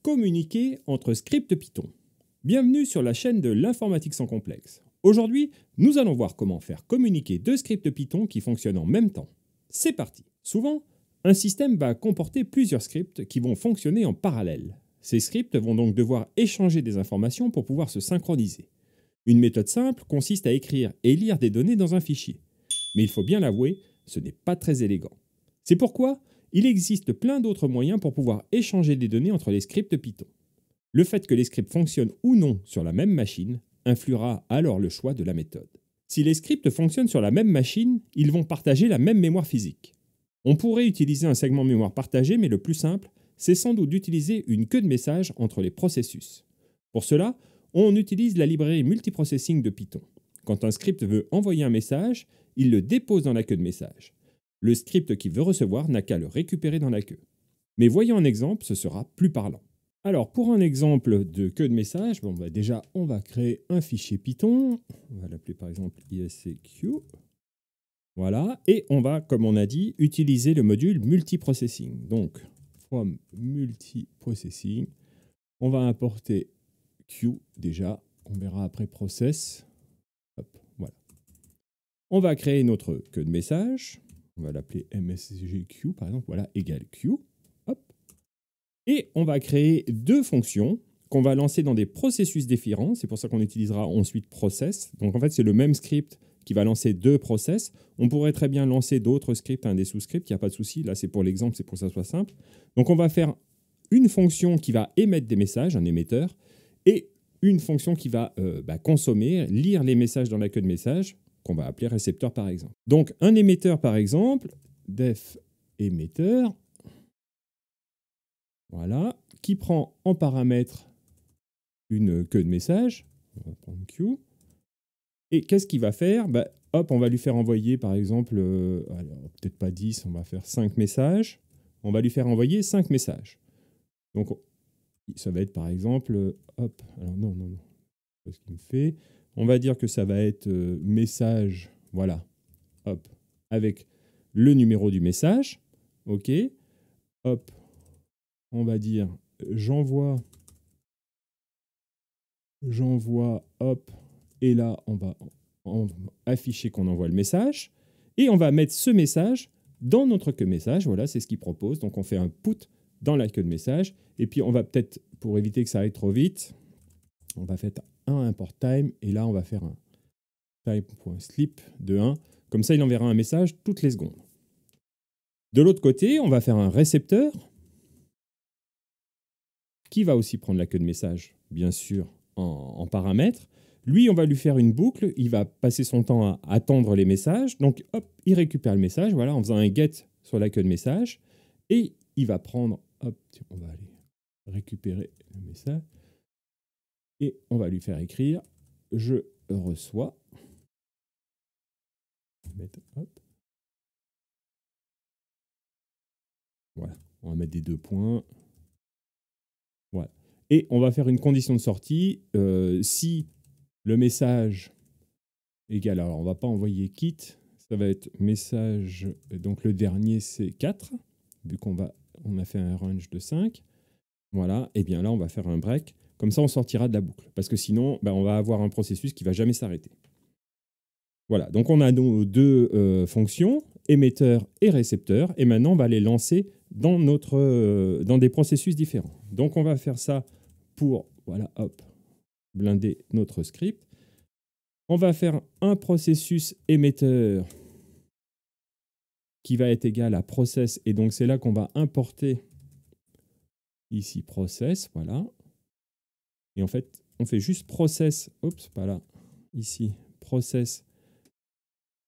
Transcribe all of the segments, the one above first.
Communiquer entre scripts Python. Bienvenue sur la chaîne de l'informatique sans complexe. Aujourd'hui, nous allons voir comment faire communiquer deux scripts Python qui fonctionnent en même temps. C'est parti. Souvent, un système va comporter plusieurs scripts qui vont fonctionner en parallèle. Ces scripts vont donc devoir échanger des informations pour pouvoir se synchroniser. Une méthode simple consiste à écrire et lire des données dans un fichier. Mais il faut bien l'avouer, ce n'est pas très élégant. C'est pourquoi il existe plein d'autres moyens pour pouvoir échanger des données entre les scripts Python. Le fait que les scripts fonctionnent ou non sur la même machine influera alors le choix de la méthode. Si les scripts fonctionnent sur la même machine, ils vont partager la même mémoire physique. On pourrait utiliser un segment mémoire partagé, mais le plus simple, c'est sans doute d'utiliser une queue de message entre les processus. Pour cela, on utilise la librairie multiprocessing de Python. Quand un script veut envoyer un message, il le dépose dans la queue de message. Le script qui veut recevoir n'a qu'à le récupérer dans la queue. Mais voyons un exemple, ce sera plus parlant. Alors, pour un exemple de queue de message, déjà, on va créer un fichier Python. On va l'appeler par exemple ISCQ. Voilà. Et on va, comme on a dit, utiliser le module multiprocessing. Donc, from multiprocessing, on va importer Q déjà. On verra après process. Hop, voilà. On va créer notre queue de message. On va l'appeler MSGQ, par exemple. Voilà, égale Q. Hop. Et on va créer deux fonctions qu'on va lancer dans des processus différents. C'est pour ça qu'on utilisera ensuite process. Donc, en fait, c'est le même script qui va lancer deux process. On pourrait très bien lancer d'autres scripts, des sous-scripts. Il n'y a pas de souci. Là, c'est pour l'exemple, c'est pour que ça soit simple. Donc, on va faire une fonction qui va émettre des messages, un émetteur, et une fonction qui va consommer, lire les messages dans la queue de message, qu'on va appeler récepteur par exemple. Donc un émetteur par exemple, def émetteur, voilà, qui prend en paramètre une queue de message, on va prendre Q, et qu'est-ce qu'il va faire? Hop, on va lui faire envoyer par exemple, alors peut-être pas 10, on va faire 5 messages, on va lui faire envoyer 5 messages. Donc ça va être par exemple, hop, alors non, c'est ce qu'il me fait. On va dire que ça va être message, voilà, hop, avec le numéro du message, ok, hop, on va dire j'envoie, hop, et là on va afficher qu'on envoie le message, et on va mettre ce message dans notre queue message, voilà, c'est ce qu'il propose, donc on fait un put dans la queue de message, et puis on va peut-être, pour éviter que ça aille trop vite, on va faire un import time, et là on va faire un time.sleep de 1. Comme ça, il enverra un message toutes les secondes. De l'autre côté, on va faire un récepteur qui va aussi prendre la queue de message, bien sûr, en paramètres. Lui, on va lui faire une boucle. Il va passer son temps à attendre les messages. Donc, hop, il récupère le message, voilà, en faisant un get sur la queue de message. Et il va prendre, hop, on va aller récupérer le message. Et on va lui faire écrire « Je reçois ». Hop. Voilà, on va mettre des 2 points. Voilà. Et on va faire une condition de sortie. Si le message égale, alors on ne va pas envoyer kit, ça va être message, donc le dernier c'est 4, vu qu'on a fait un range de 5. Voilà, et bien là on va faire un break. Comme ça on sortira de la boucle. Parce que sinon, on va avoir un processus qui ne va jamais s'arrêter. Voilà, donc on a nos deux fonctions, émetteur et récepteur, et maintenant on va les lancer dans des processus différents. Donc on va faire ça pour, voilà, hop, blinder notre script. On va faire un processus émetteur qui va être égal à process, et donc c'est là qu'on va importer ici process, voilà. Et en fait, on fait juste process, oups, pas là, ici, process.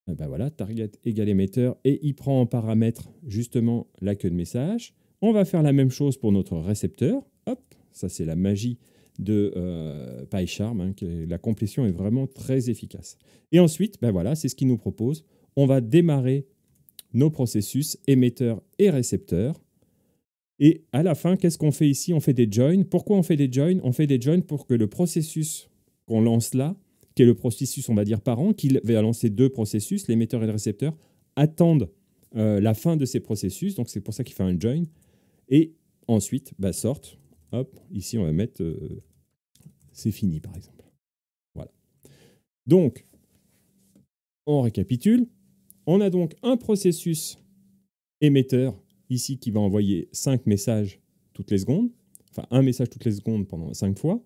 Voilà, target égale émetteur, et il prend en paramètre justement la queue de message. On va faire la même chose pour notre récepteur. Hop, ça c'est la magie de PyCharm, la complétion est vraiment très efficace. Et ensuite, voilà, c'est ce qu'il nous propose. On va démarrer nos processus émetteur et récepteur. Et à la fin, qu'est-ce qu'on fait ici? On fait des joins. Pourquoi on fait des joins? On fait des joins pour que le processus qu'on lance là, qui est le processus, on va dire, parent, qui va lancer deux processus, l'émetteur et le récepteur, attendent la fin de ces processus. Donc, c'est pour ça qu'il fait un join. Et ensuite, sortent hop, ici on va mettre c'est fini par exemple. Voilà. Donc, on récapitule. On a donc un processus émetteur ici qui va envoyer 5 messages toutes les secondes, enfin un message toutes les secondes pendant 5 fois,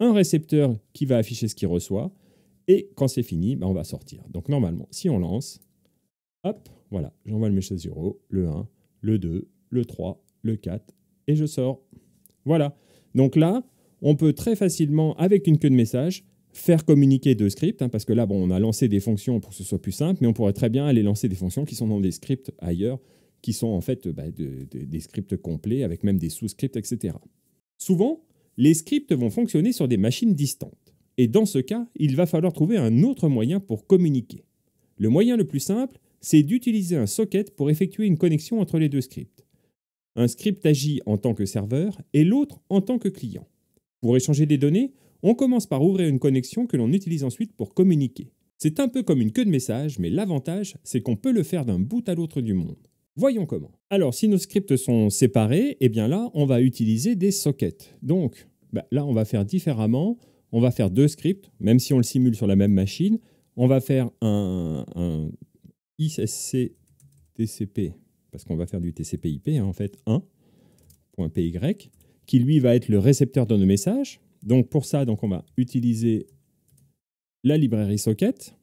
un récepteur qui va afficher ce qu'il reçoit, et quand c'est fini, ben on va sortir. Donc normalement, si on lance, hop, voilà, j'envoie le message 0, le 1, le 2, le 3, le 4, et je sors. Voilà. Donc là, on peut très facilement, avec une queue de message, faire communiquer deux scripts, hein, parce que là, bon, on a lancé des fonctions pour que ce soit plus simple, mais on pourrait très bien aller lancer des fonctions qui sont dans des scripts ailleurs, qui sont en fait des scripts complets, avec même des sous-scripts, etc. Souvent, les scripts vont fonctionner sur des machines distantes. Et dans ce cas, il va falloir trouver un autre moyen pour communiquer. Le moyen le plus simple, c'est d'utiliser un socket pour effectuer une connexion entre les deux scripts. Un script agit en tant que serveur et l'autre en tant que client. Pour échanger des données, on commence par ouvrir une connexion que l'on utilise ensuite pour communiquer. C'est un peu comme une queue de message, mais l'avantage, c'est qu'on peut le faire d'un bout à l'autre du monde. Voyons comment. Alors, si nos scripts sont séparés, eh bien là, on va utiliser des sockets. Donc, là, on va faire différemment. On va faire deux scripts, même si on le simule sur la même machine. On va faire un ISC TCP, parce qu'on va faire du TCP/IP, hein, en fait, 1.py, qui lui va être le récepteur de nos messages. Donc, pour ça, on va utiliser la librairie socket.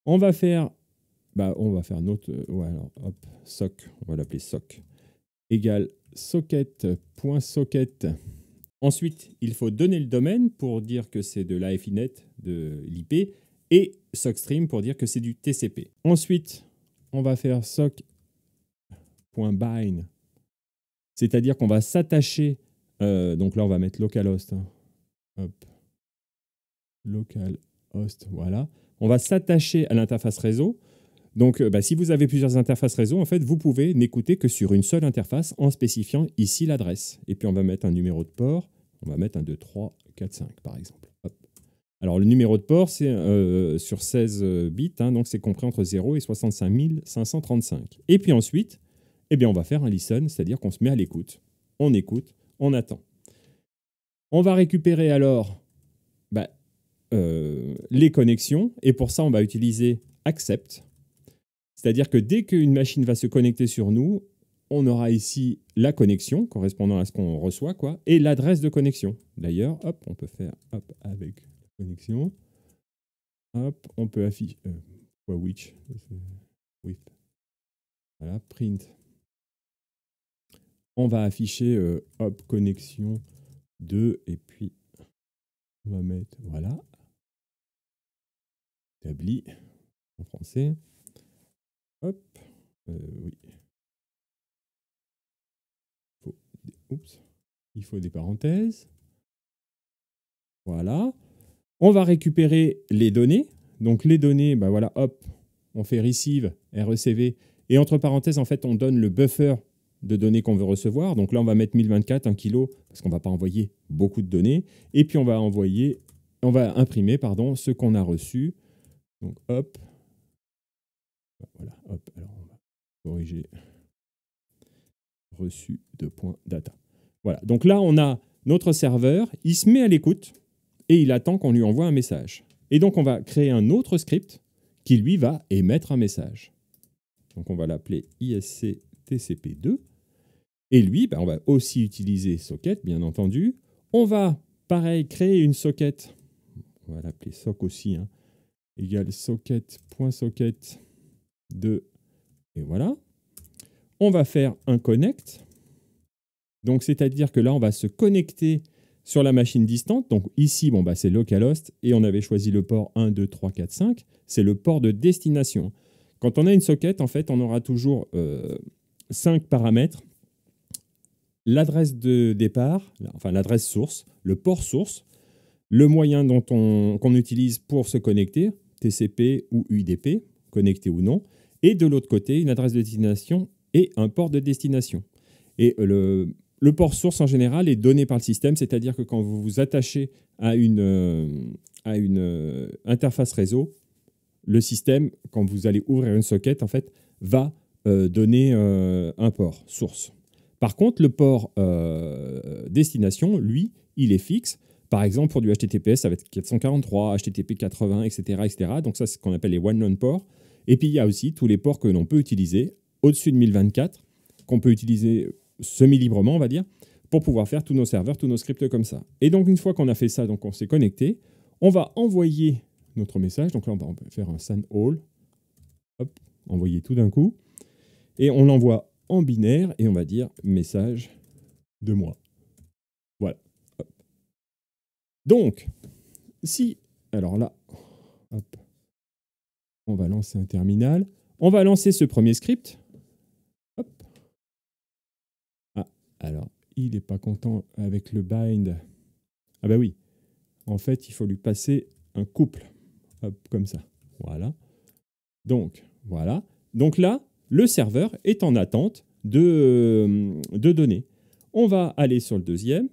On va faire notre sock, on va l'appeler sock, égale socket.socket. Ensuite, il faut donner le domaine pour dire que c'est de l'AFINet, de l'IP, et sockstream pour dire que c'est du TCP. Ensuite, on va faire sock.bind, c'est-à-dire qu'on va s'attacher, donc là on va mettre localhost, hein. Hop. Localhost, voilà. On va s'attacher à l'interface réseau. Donc, si vous avez plusieurs interfaces réseau, en fait, vous pouvez n'écouter que sur une seule interface en spécifiant ici l'adresse. Et puis, on va mettre un numéro de port. On va mettre un 2, 3, 4, 5, par exemple. Hop. Alors, le numéro de port, c'est sur 16 bits, hein, donc c'est compris entre 0 et 65 535. Et puis ensuite, on va faire un listen, c'est-à-dire qu'on se met à l'écoute. On écoute, on attend. On va récupérer alors les connexions, et pour ça, on va utiliser accept. C'est-à-dire que dès qu'une machine va se connecter sur nous, on aura ici la connexion correspondant à ce qu'on reçoit, et l'adresse de connexion. D'ailleurs, hop, on peut faire avec la connexion. Hop, on peut afficher which with. Voilà, print. On va afficher connexion 2 et puis on va mettre voilà établi en français. Hop, oui. Il faut des parenthèses. Voilà. On va récupérer les données. Donc les données, voilà, hop, on fait receive, RECV, et entre parenthèses, en fait, on donne le buffer de données qu'on veut recevoir. Donc là, on va mettre 1024, 1 kg, parce qu'on ne va pas envoyer beaucoup de données. Et puis on va imprimer, ce qu'on a reçu. Donc hop, voilà, hop, alors on va corriger reçu de point data. Voilà, donc là, on a notre serveur, il se met à l'écoute et il attend qu'on lui envoie un message. Et donc, on va créer un autre script qui, lui, va émettre un message. Donc, on va l'appeler ISC TCP2. Et lui, on va aussi utiliser socket, bien entendu. On va, pareil, créer une socket. On va l'appeler sock aussi, hein, égale socket.socket 2. Et voilà. On va faire un connect. Donc, c'est-à-dire que là, on va se connecter sur la machine distante. Donc, ici, c'est localhost et on avait choisi le port 1, 2, 3, 4, 5. C'est le port de destination. Quand on a une socket, en fait, on aura toujours 5 paramètres. L'adresse de départ, enfin l'adresse source, le port source, le moyen qu'on utilise pour se connecter, TCP ou UDP, connecté ou non, et de l'autre côté, une adresse de destination et un port de destination. Et le port source, en général, est donné par le système, c'est-à-dire que quand vous vous attachez à une interface réseau, le système, quand vous allez ouvrir une socket, en fait, va donner un port source. Par contre, le port destination, lui, il est fixe. Par exemple, pour du HTTPS, ça va être 443, HTTP 80, etc., etc. Donc ça, c'est ce qu'on appelle les one-non ports. Et puis, il y a aussi tous les ports que l'on peut utiliser au-dessus de 1024, qu'on peut utiliser semi-librement, on va dire, pour pouvoir faire tous nos serveurs, tous nos scripts comme ça. Et donc, une fois qu'on a fait ça, donc on s'est connecté, on va envoyer notre message. Donc là, on va faire un send all. Hop, envoyer tout d'un coup. Et on l'envoie en binaire et on va dire message de moi. Voilà. Hop. Donc, si... Alors là, hop, on va lancer un terminal. On va lancer ce premier script. Hop. Ah, alors, il n'est pas content avec le bind. Ah bah oui. En fait, il faut lui passer un couple. Hop, comme ça. Voilà. Donc, voilà. Donc là, le serveur est en attente de données. On va aller sur le deuxième.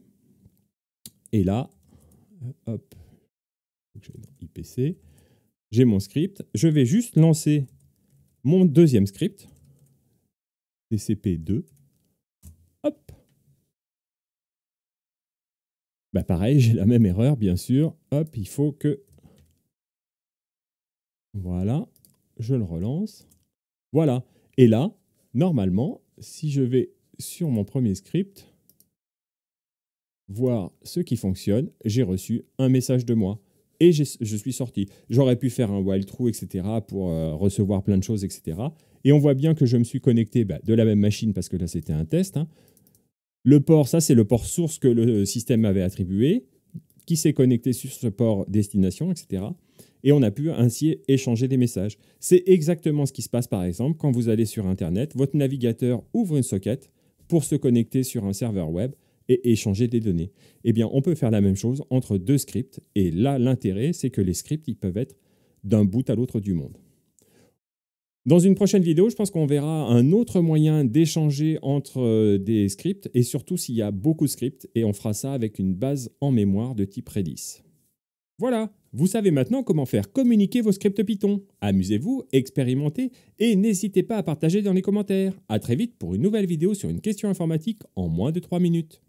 Et là, hop, IPC, j'ai mon script. Je vais juste lancer mon deuxième script, TCP2. Hop. Bah pareil, j'ai la même erreur, bien sûr. Hop, il faut que... Voilà, je le relance. Voilà. Et là, normalement, si je vais sur mon premier script, voir ce qui fonctionne, j'ai reçu un message de moi. Et je suis sorti. J'aurais pu faire un while true, etc. pour recevoir plein de choses, etc. Et on voit bien que je me suis connecté de la même machine parce que là, c'était un test. Hein. Le port, ça, c'est le port source que le système m'avait attribué, qui s'est connecté sur ce port destination, etc. Et on a pu ainsi échanger des messages. C'est exactement ce qui se passe, par exemple, quand vous allez sur Internet, votre navigateur ouvre une socket pour se connecter sur un serveur web et échanger des données. Eh bien, on peut faire la même chose entre deux scripts. Et là, l'intérêt, c'est que les scripts, ils peuvent être d'un bout à l'autre du monde. Dans une prochaine vidéo, je pense qu'on verra un autre moyen d'échanger entre des scripts et surtout s'il y a beaucoup de scripts et on fera ça avec une base en mémoire de type Redis. Voilà, vous savez maintenant comment faire communiquer vos scripts Python. Amusez-vous, expérimentez et n'hésitez pas à partager dans les commentaires. À très vite pour une nouvelle vidéo sur une question informatique en moins de 3 minutes.